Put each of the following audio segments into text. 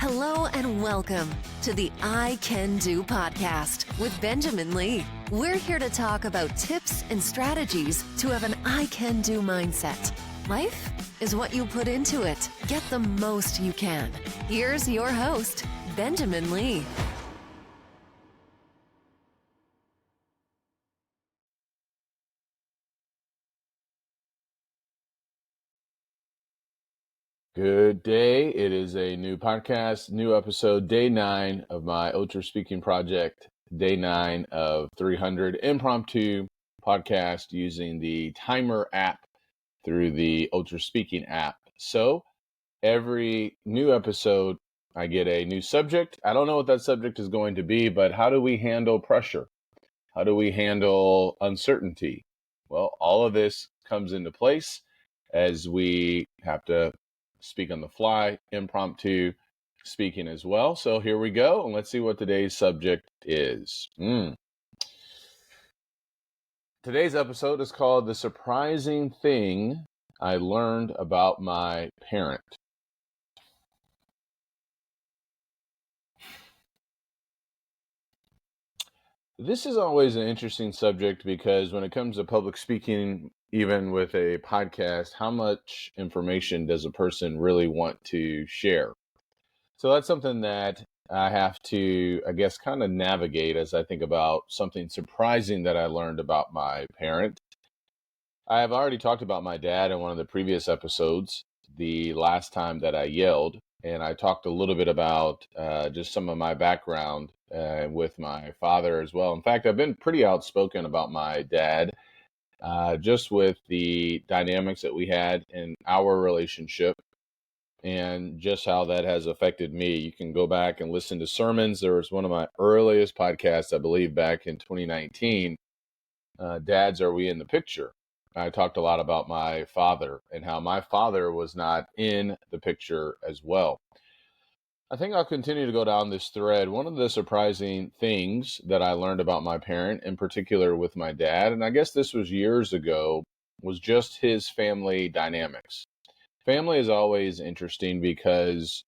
Hello and welcome to the I Can Do podcast with Benjamin Lee. We're here to talk about tips and strategies to have an I Can Do mindset. Life is what you put into it. Get the most you can. Here's your host, Benjamin Lee. Good day. It is a new podcast, new episode, day 9 of my Ultraspeaking project, day 9 of 300 Impromptu podcast using the timer app through the Ultraspeaking app. So every new episode, I get a new subject. I don't know what that subject is going to be, but how do we handle pressure? How do we handle uncertainty? Well, all of this comes into place as we have to speak on the fly, impromptu speaking as well. So here we go, and let's see what today's subject is. Today's episode is called The Surprising Thing I Learned About My Parent. This is always an interesting subject because when it comes to public speaking, even with a podcast, how much information does a person really want to share? So that's something that I have to, I guess, kind of navigate as I think about something surprising that I learned about my parent. I have already talked about my dad in one of the previous episodes, the last time that I yelled, and I talked a little bit about just some of my background with my father as well. In fact, I've been pretty outspoken about my dad, just with the dynamics that we had in our relationship and just how that has affected me. You can go back and listen to sermons. There was one of my earliest podcasts, I believe, back in 2019, Dads, Are We in the Picture? I talked a lot about my father and how my father was not in the picture as well. I think I'll continue to go down this thread. One of the surprising things that I learned about my parent, in particular with my dad, and I guess this was years ago, was just his family dynamics. Family is always interesting because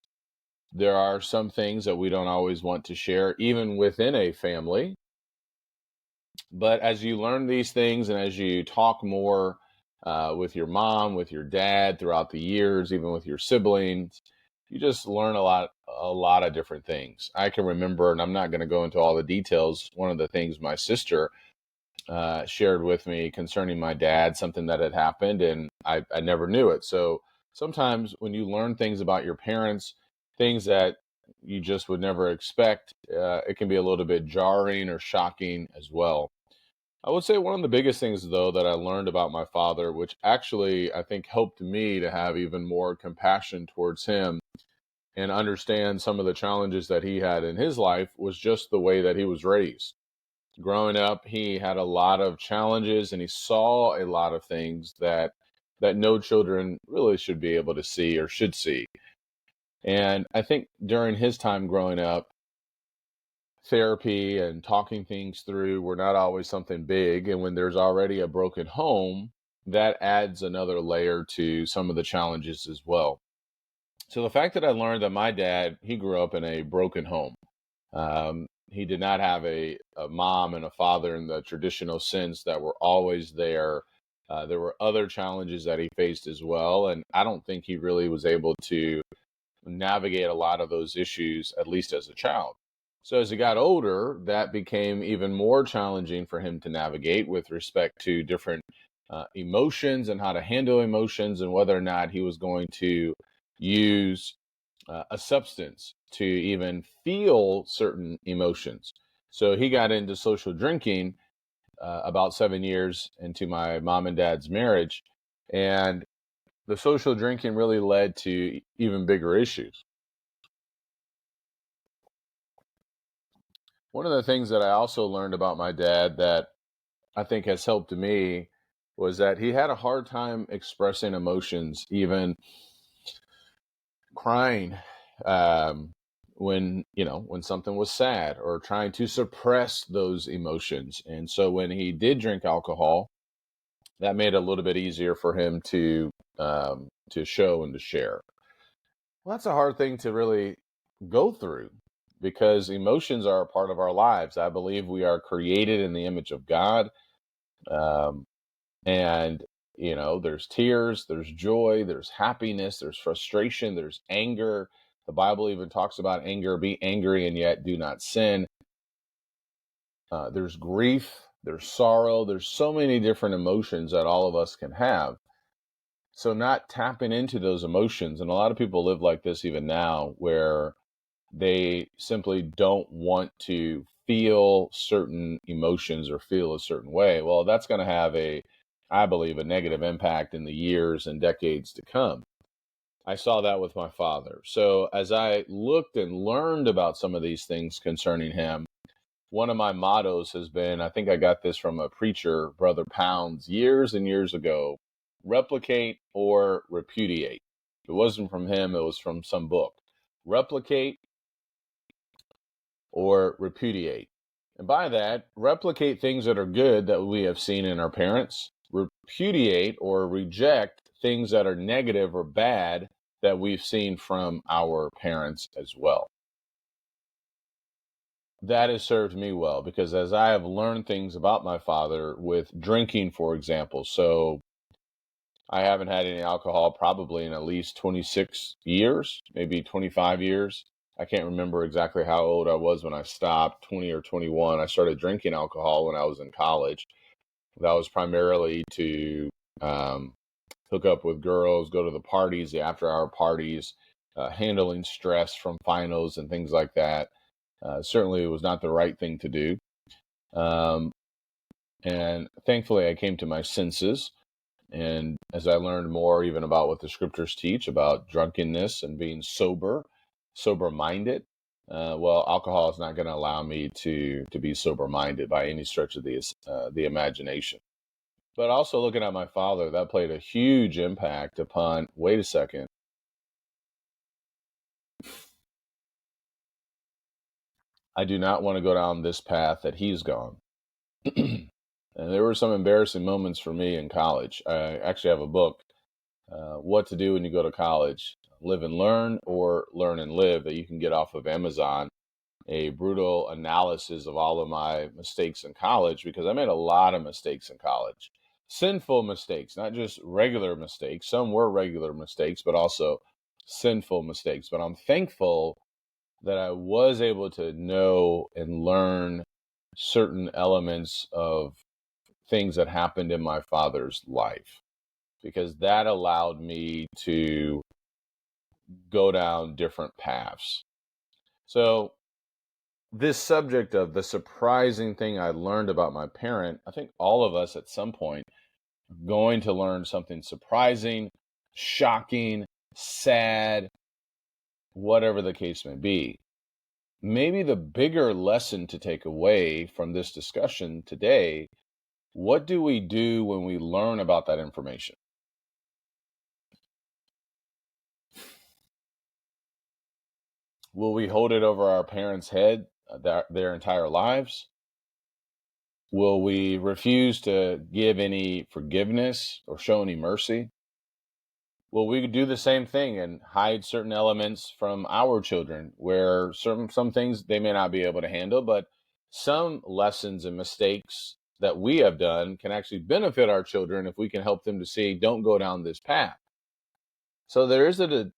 there are some things that we don't always want to share, even within a family. But as you learn these things and as you talk more with your mom, with your dad throughout the years, even with your siblings, you just learn a lot of different things. I can remember, and I'm not going to go into all the details, one of the things my sister shared with me concerning my dad, something that had happened, and I never knew it. So sometimes when you learn things about your parents, things that you just would never expect, it can be a little bit jarring or shocking as well. I would say one of the biggest things, though, that I learned about my father, which actually I think helped me to have even more compassion towards him and understand some of the challenges that he had in his life, was just the way that he was raised. Growing up, he had a lot of challenges and he saw a lot of things that no children really should be able to see or should see. And I think during his time growing up, therapy and talking things through were not always something big. And when there's already a broken home, that adds another layer to some of the challenges as well. So the fact that I learned that my dad, he grew up in a broken home. He did not have a mom and a father in the traditional sense that were always there. There were other challenges that he faced as well. And I don't think he really was able to navigate a lot of those issues, at least as a child. So as he got older, that became even more challenging for him to navigate with respect to different emotions and how to handle emotions and whether or not he was going to use a substance to even feel certain emotions. So he got into social drinking about 7 years into my mom and dad's marriage. And the social drinking really led to even bigger issues. One of the things that I also learned about my dad that I think has helped me was that he had a hard time expressing emotions, even crying when something was sad, or trying to suppress those emotions. And so when he did drink alcohol, that made it a little bit easier for him to show and to share. Well, that's a hard thing to really go through, because emotions are a part of our lives. I believe we are created in the image of God. Um, and, there's tears, there's joy, there's happiness, there's frustration, there's anger. The Bible even talks about anger: be angry and yet do not sin. There's grief, there's sorrow, there's so many different emotions that all of us can have. So, not tapping into those emotions, and a lot of people live like this even now, where they simply don't want to feel certain emotions or feel a certain way. Well, that's going to have I believe, a negative impact in the years and decades to come. I saw that with my father. So as I looked and learned about some of these things concerning him, one of my mottos has been, I think I got this from a preacher, Brother Pounds, years and years ago: replicate or repudiate. It wasn't from him, it was from some book. Replicate or repudiate. And by that, replicate things that are good that we have seen in our parents, repudiate or reject things that are negative or bad that we've seen from our parents as well. That has served me well, because as I have learned things about my father with drinking, for example, so I haven't had any alcohol probably in at least 26 years, maybe 25 years. I can't remember exactly how old I was when I stopped, 20 or 21. I started drinking alcohol when I was in college. That was primarily to um, hook up with girls, go to the parties, the after hour parties, handling stress from finals and things like that. Certainly, it was not the right thing to do. Um, and thankfully, I came to my senses. And as I learned more even about what the scriptures teach about drunkenness and being sober minded, well, alcohol is not going to allow me to be sober minded by any stretch of the imagination. But also looking at my father, that played a huge impact upon, wait a second, I do not want to go down this path that he's gone. And there were some embarrassing moments for me in college. I actually have a book, What to Do When You Go to College: Live and Learn, or Learn and Live, that you can get off of Amazon. A brutal analysis of all of my mistakes in college, because I made a lot of mistakes in college. Sinful mistakes, not just regular mistakes. Some were regular mistakes, but also sinful mistakes. But I'm thankful that I was able to know and learn certain elements of things that happened in my father's life, because that allowed me to go down different paths. So, this subject of the surprising thing I learned about my parent, I think all of us at some point are going to learn something surprising, shocking, sad, whatever the case may be. Maybe the bigger lesson to take away from this discussion today: what do we do when we learn about that information? Will we hold it over our parents' head their entire lives? Will we refuse to give any forgiveness or show any mercy? Will we do the same thing and hide certain elements from our children, where some things they may not be able to handle, but some lessons and mistakes that we have done can actually benefit our children if we can help them to see, don't go down this path. So there is a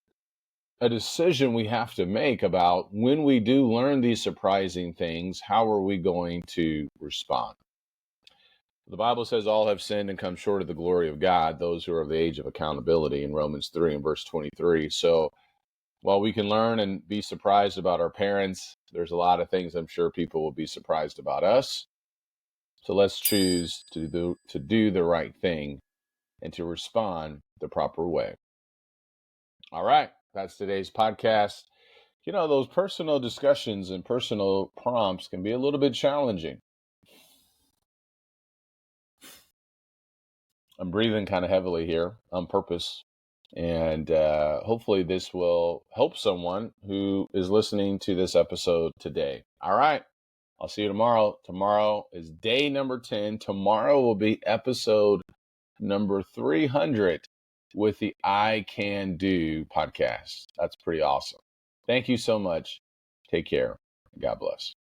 decision we have to make about, when we do learn these surprising things, how are we going to respond? The Bible says all have sinned and come short of the glory of God, those who are of the age of accountability, in Romans 3 and verse 23. So while we can learn and be surprised about our parents, there's a lot of things I'm sure people will be surprised about us. So let's choose to do the right thing and to respond the proper way. All right, that's today's podcast. Those personal discussions and personal prompts can be a little bit challenging. I'm breathing kind of heavily here on purpose. And hopefully this will help someone who is listening to this episode today. All right. I'll see you tomorrow. Tomorrow is day number 10. Tomorrow will be episode number 300 with the I Can Do podcast. That's pretty awesome. Thank you so much. Take care. God bless.